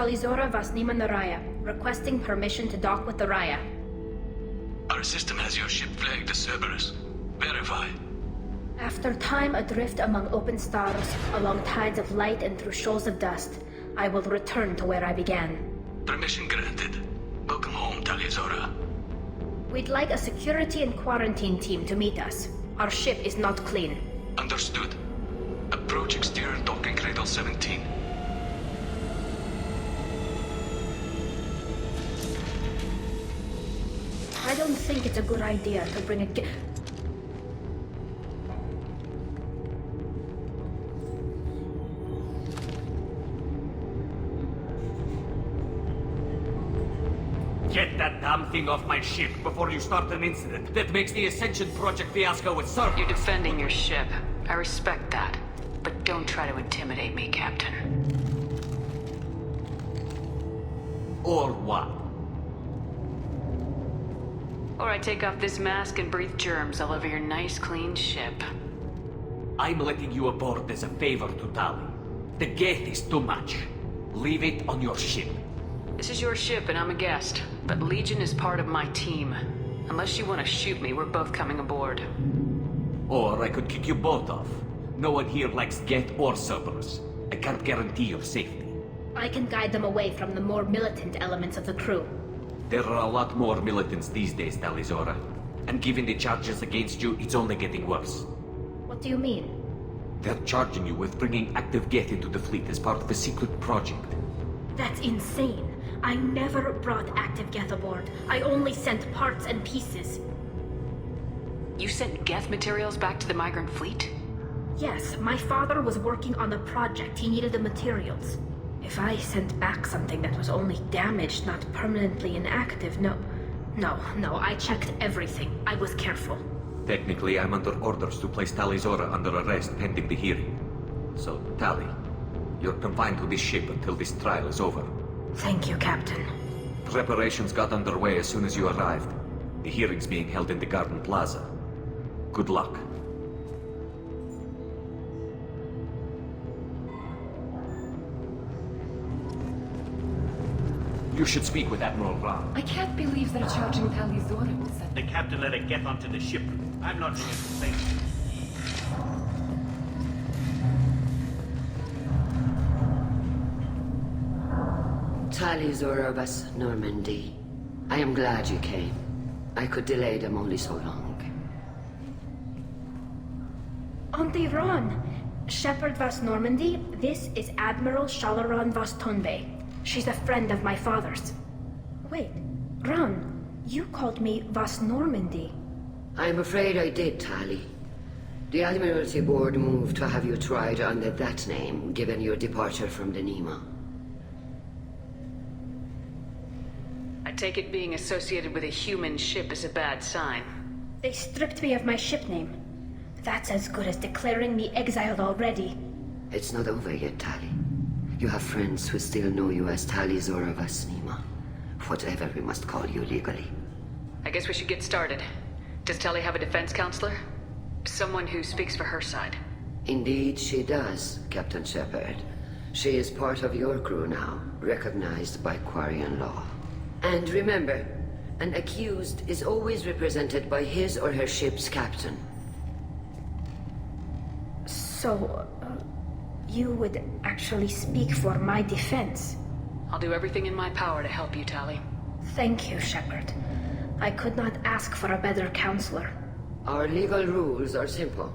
Talizora Vasnima Naraya, requesting permission to dock with the Raya. Our system has your ship flagged as Cerberus. Verify. After time adrift among open stars, along tides of light and through shoals of dust, I will return to where I began. Permission granted. Welcome home, Talizora. We'd like a security and quarantine team to meet us. Our ship is not clean. Understood. Approach exterior docking cradle 17. I don't think it's a good idea to bring a Get that damn thing off my ship before you start an incident that makes the Ascension Project fiasco with Cerberus. You're defending your ship. I respect that. But don't try to intimidate me, Captain. Or what? Or I take off this mask and breathe germs all over your nice, clean ship. I'm letting you aboard as a favor to Tali. The gate is too much. Leave it on your ship. This is your ship and I'm a guest, but Legion is part of my team. Unless you want to shoot me, we're both coming aboard. Or I could kick you both off. No one here likes Geth or Cerberus. I can't guarantee your safety. I can guide them away from the more militant elements of the crew. There are a lot more militants these days, Talizora. And given the charges against you, it's only getting worse. What do you mean? They're charging you with bringing active Geth into the fleet as part of a secret project. That's insane. I never brought active Geth aboard. I only sent parts and pieces. You sent Geth materials back to the migrant fleet? Yes, my father was working on a project. He needed the materials. If I sent back something that was only damaged, not permanently inactive, no, I checked everything. I was careful. Technically, I'm under orders to place Talizora under arrest pending the hearing. So, Tali, you're confined to this ship until this trial is over. Thank you, Captain. Preparations got underway as soon as you arrived. The hearing's being held in the Garden Plaza. Good luck. You should speak with Admiral Ra. I can't believe they're charging Talizora with such... The captain let it get onto the ship. I'm launching it from space. Talizora Vas Normandy. I am glad you came. I could delay them only so long. Auntie Ron! Shepard Vas Normandy, this is Admiral Shalaran Vas Tonbe. She's a friend of my father's. Wait, Ron, you called me Vas Normandy. I'm afraid I did, Tali. The Admiralty Board moved to have you tried under that name, given your departure from the Nima. I take it being associated with a human ship is a bad sign. They stripped me of my ship name. That's as good as declaring me exiled already. It's not over yet, Tali. You have friends who still know you as Talizora Vas Nima. Whatever we must call you legally. I guess we should get started. Does Tali have a defense counselor? Someone who speaks for her side. Indeed she does, Captain Shepard. She is part of your crew now, recognized by Quarian law. And remember, an accused is always represented by his or her ship's captain. So, you would actually speak for my defense? I'll do everything in my power to help you, Tali. Thank you, Shepard. I could not ask for a better counselor. Our legal rules are simple.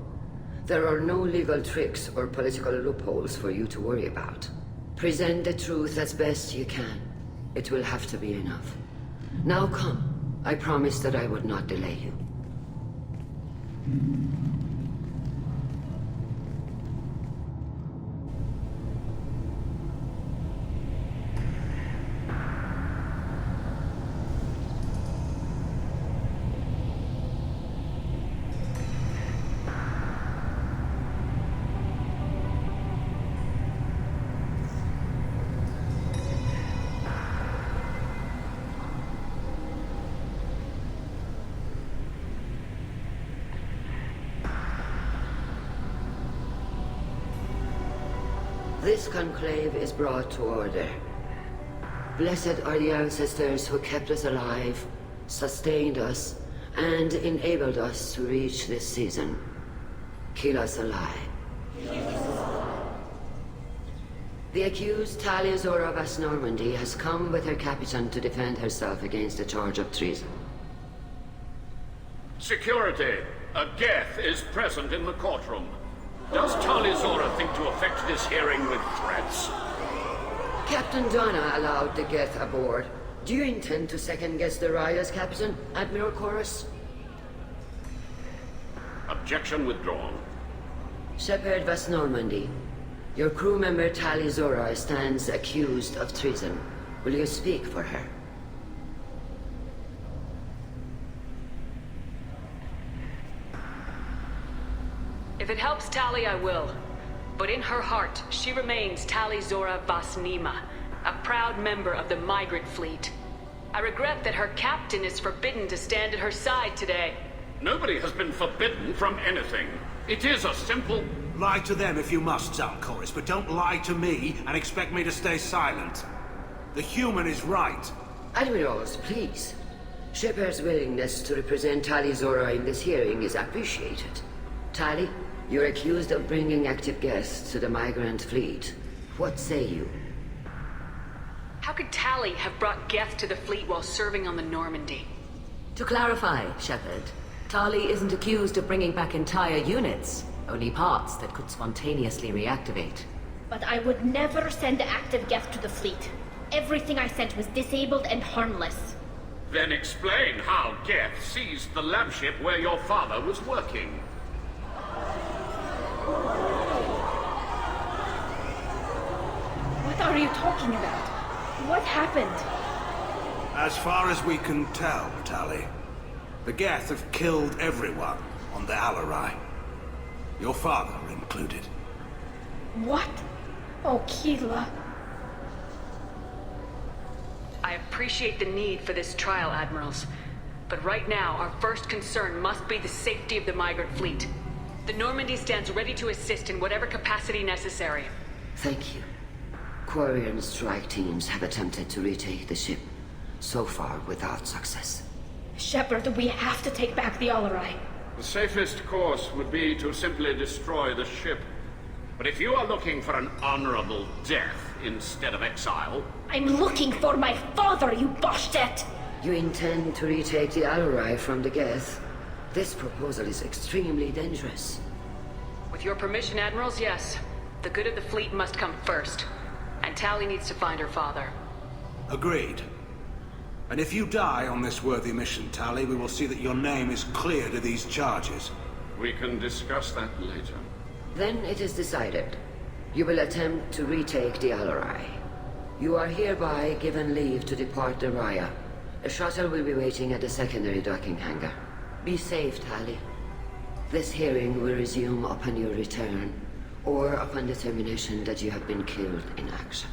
There are no legal tricks or political loopholes for you to worry about. Present the truth as best you can. It will have to be enough. Now come. I promised that I would not delay you. This conclave is brought to order. Blessed are the ancestors who kept us alive, sustained us, and enabled us to reach this season. Keep us alive. The accused Tali Zora Vas Normandy has come with her captain to defend herself against a charge of treason. Security! A Geth is present in the courtroom. Does Tali Zora think to affect this hearing with threats? Captain Donna allowed the Geth aboard. Do you intend to second-guess the Raya's captain, Admiral Chorus? Objection withdrawn. Shepard Vas Normandy, your crew member Tali Zora stands accused of treason. Will you speak for her? If it helps Tali, I will. But in her heart, she remains Tali Zora Vas Nima, a proud member of the migrant fleet. I regret that her captain is forbidden to stand at her side today. Nobody has been forbidden from anything. It is a simple... Lie to them if you must, Zalcoris, but don't lie to me and expect me to stay silent. The human is right. Admirals, please. Shepard's willingness to represent Tali Zora in this hearing is appreciated. Tali, you're accused of bringing active guests to the migrant fleet. What say you? How could Tali have brought Geth to the fleet while serving on the Normandy? To clarify, Shepard, Tali isn't accused of bringing back entire units, only parts that could spontaneously reactivate. But I would never send active Geth to the fleet. Everything I sent was disabled and harmless. Then explain how Geth seized the lab ship where your father was working. What are you talking about? What happened? As far as we can tell, Tali, the Geth have killed everyone on the Alarai. Your father included. What? Oh, Keela. I appreciate the need for this trial, Admirals. But right now, our first concern must be the safety of the migrant fleet. The Normandy stands ready to assist in whatever capacity necessary. Thank you. Quarian strike teams have attempted to retake the ship, so far without success. Shepard, we have to take back the Alarai. The safest course would be to simply destroy the ship. But if you are looking for an honorable death instead of exile... I'm looking for my father, you bastet! You intend to retake the Alarai from the Geth? This proposal is extremely dangerous. With your permission, Admirals, yes. The good of the fleet must come first. And Tali needs to find her father. Agreed. And if you die on this worthy mission, Tali, we will see that your name is cleared of these charges. We can discuss that later. Then it is decided. You will attempt to retake the Alarai. You are hereby given leave to depart the Raya. A shuttle will be waiting at the secondary docking hangar. Be safe, Tali. This hearing will resume upon your return, or upon determination that you have been killed in action.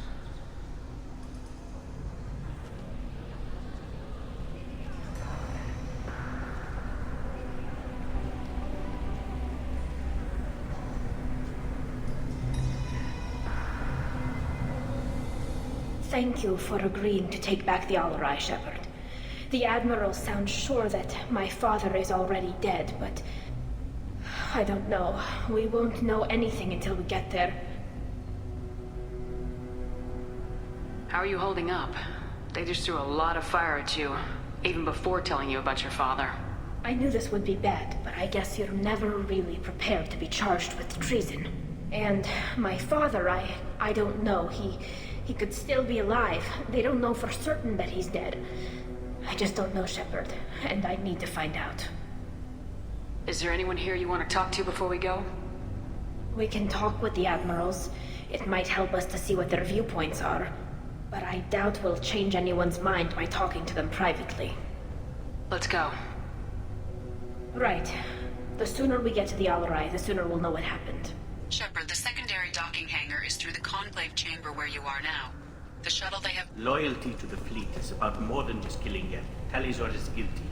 Thank you for agreeing to take back the Alarai, Shepard. The Admiral sounds sure that my father is already dead, but... I don't know. We won't know anything until we get there. How are you holding up? They just threw a lot of fire at you, even before telling you about your father. I knew this would be bad, but I guess you're never really prepared to be charged with treason. And my father, I don't know. He could still be alive. They don't know for certain that he's dead. I just don't know, Shepard, and I need to find out. Is there anyone here you want to talk to before we go? We can talk with the Admirals. It might help us to see what their viewpoints are. But I doubt we'll change anyone's mind by talking to them privately. Let's go. Right. The sooner we get to the Alarai, the sooner we'll know what happened. Shepard, the secondary docking hangar is through the conclave chamber where you are now. The shuttle they have... Loyalty to the fleet is about more than just killing Geth. Tali Zora is guilty.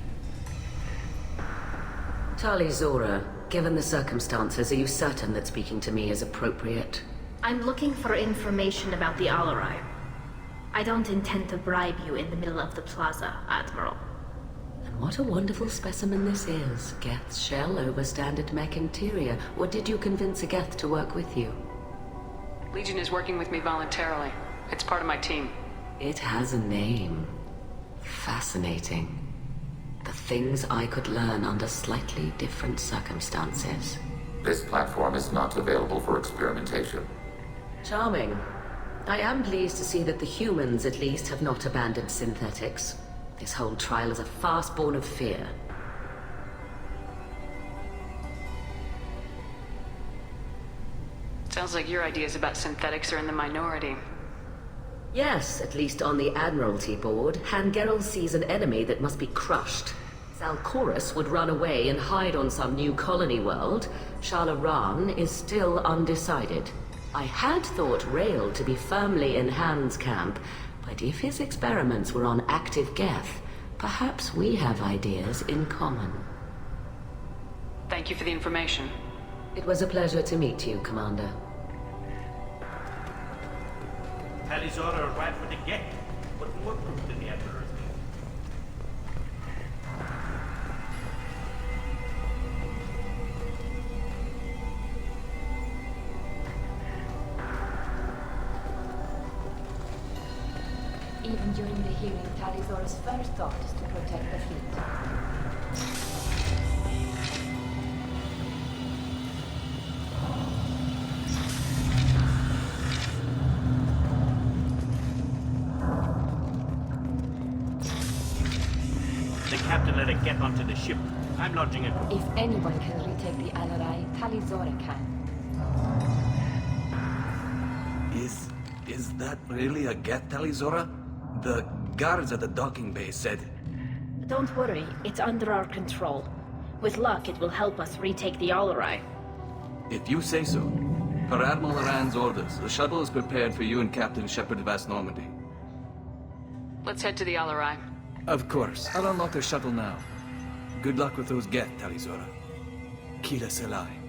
Tali Zora, given the circumstances, are you certain that speaking to me is appropriate? I'm looking for information about the Alarai. I don't intend to bribe you in the middle of the plaza, Admiral. And what a wonderful specimen this is. Geth's shell over standard mech interior. Or did you convince a Geth to work with you? Legion is working with me voluntarily. It's part of my team. It has a name. Fascinating. The things I could learn under slightly different circumstances. This platform is not available for experimentation. Charming. I am pleased to see that the humans, at least, have not abandoned synthetics. This whole trial is a farce born of fear. Sounds like your ideas about synthetics are in the minority. Yes, at least on the Admiralty board, Hangerel sees an enemy that must be crushed. Zalcorus would run away and hide on some new colony world. Shalaran is still undecided. I had thought Rail to be firmly in Han's camp, but if his experiments were on active Geth, perhaps we have ideas in common. Thank you for the information. It was a pleasure to meet you, Commander. Tali Zora arrived with the Geth. What more proof did the Emperor need? Even during the hearing, Tali Zora's first thought is to protect the fleet. The captain let it get onto the ship. I'm lodging it. If anyone can retake the Alarai, Tali Zora can. Is that really a Geth, Talizora? The guards at the docking bay said... Don't worry, it's under our control. With luck, it will help us retake the Alarai. If you say so. Per Admiral Aran's orders, the shuttle is prepared for you and Captain Shepard Vast Normandy. Let's head to the Alarai. Of course. I'll unlock the shuttle now. Good luck with those Geth, Talizora. Kila Selai.